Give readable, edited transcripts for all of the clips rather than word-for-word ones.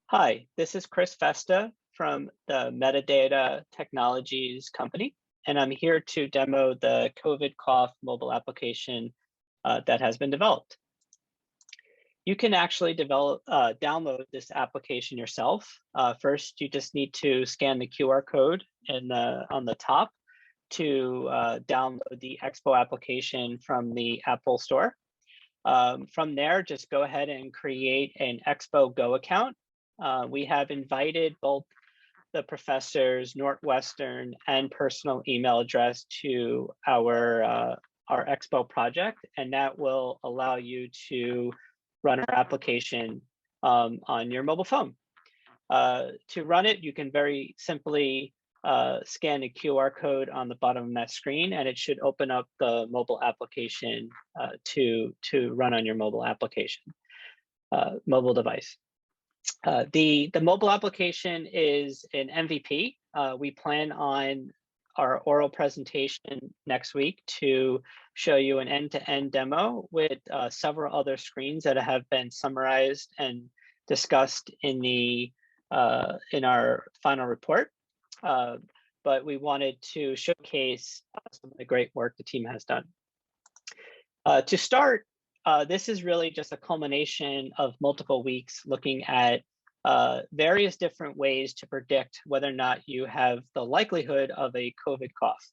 Hi, this is Chris Festa from the Metadata Technologies company, and I'm here to demo the COVID cough mobile application that has been developed. You can actually download this application yourself. First, you just need to scan the QR code on the top to download the Expo application from the Apple Store. From there, just go ahead and create an Expo Go account. We have invited both the professor's Northwestern and personal email address to our Expo project, and that will allow you to run our application on your mobile phone. To run it, you can very simply scan the QR code on the bottom of that screen, and it should open up the mobile application to run on your mobile device. The mobile application is an MVP. We plan on our oral presentation next week to show you an end-to-end demo with several other screens that have been summarized and discussed in our final report. But we wanted to showcase some of the great work the team has done. To start, this is really just a culmination of multiple weeks looking at various different ways to predict whether or not you have the likelihood of a COVID cough.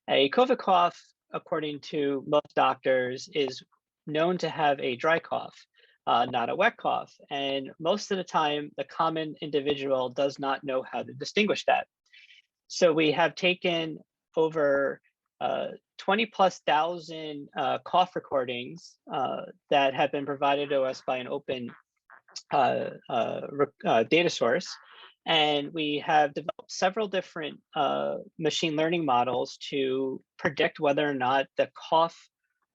A COVID cough, according to most doctors, is known to have a dry cough, not a wet cough. And most of the time, the common individual does not know how to distinguish that. So we have taken over 20,000+ cough recordings that have been provided to us by an open data source. And we have developed several different machine learning models to predict whether or not the cough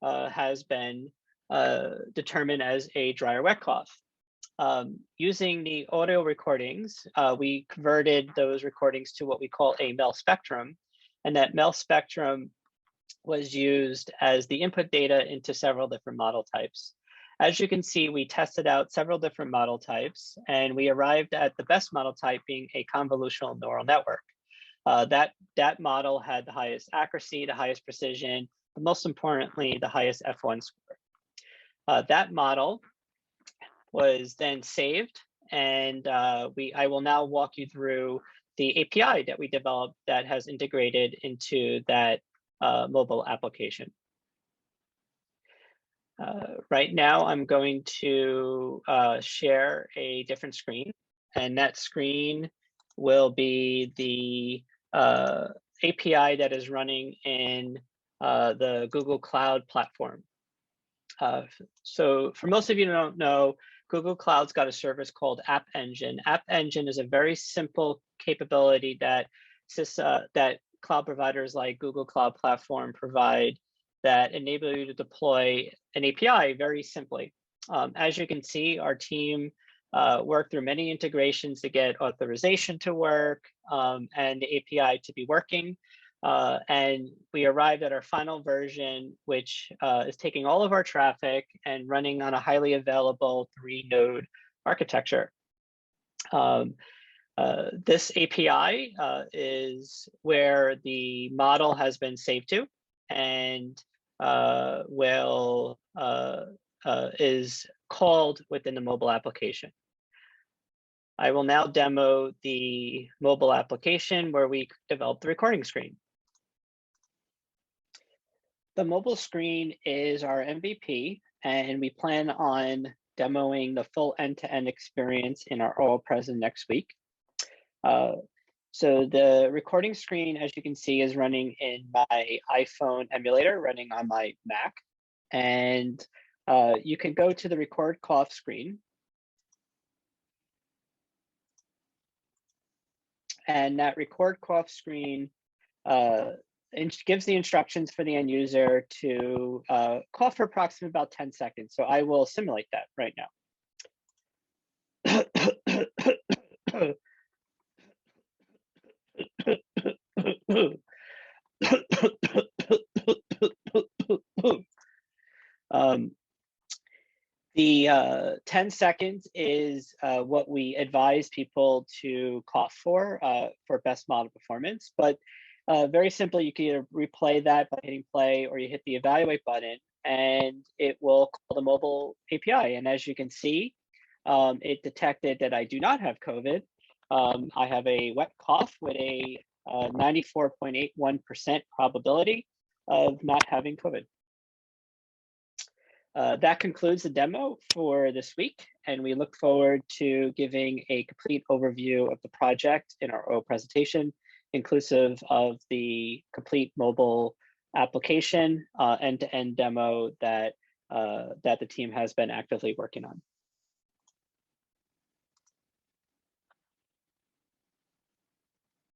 has been determined as a dry or wet cough. Using the audio recordings, we converted those recordings to what we call a MEL spectrum. And that MEL spectrum was used as the input data into several different model types. As you can see, we tested out several different model types, and we arrived at the best model type being a convolutional neural network. That model had the highest accuracy, the highest precision, but most importantly, the highest F1 score. That model was then saved, and I will now walk you through the API that we developed that has integrated into that mobile application. Right now, I'm going to share a different screen, and that screen will be the API that is running in the Google Cloud platform. So for most of you who don't know, Google Cloud's got a service called App Engine. App Engine is a very simple capability that cloud providers like Google Cloud Platform provide that enable you to deploy an API very simply. As you can see, our team worked through many integrations to get authorization to work and the API to be working. And we arrived at our final version, which is taking all of our traffic and running on a highly available 3-node architecture. This API is where the model has been saved to, and is called within the mobile application. I will now demo the mobile application where we developed the recording screen. The mobile screen is our MVP, and we plan on demoing the full end-to-end experience in our oral present next week. So the recording screen, as you can see, is running in my iPhone emulator running on my Mac. And you can go to the record cough screen. And that record cough screen gives the instructions for the end user to cough for approximately about 10 seconds. So I will simulate that right now. 10 seconds is what we advise people to cough for best model performance. But very simply, you can either replay that by hitting play, or you hit the evaluate button, and it will call the mobile API. And as you can see, it detected that I do not have COVID. I have a wet cough with a 94.81% probability of not having COVID. That concludes the demo for this week, and we look forward to giving a complete overview of the project in our O presentation, inclusive of the complete mobile application end-to-end demo that the team has been actively working on.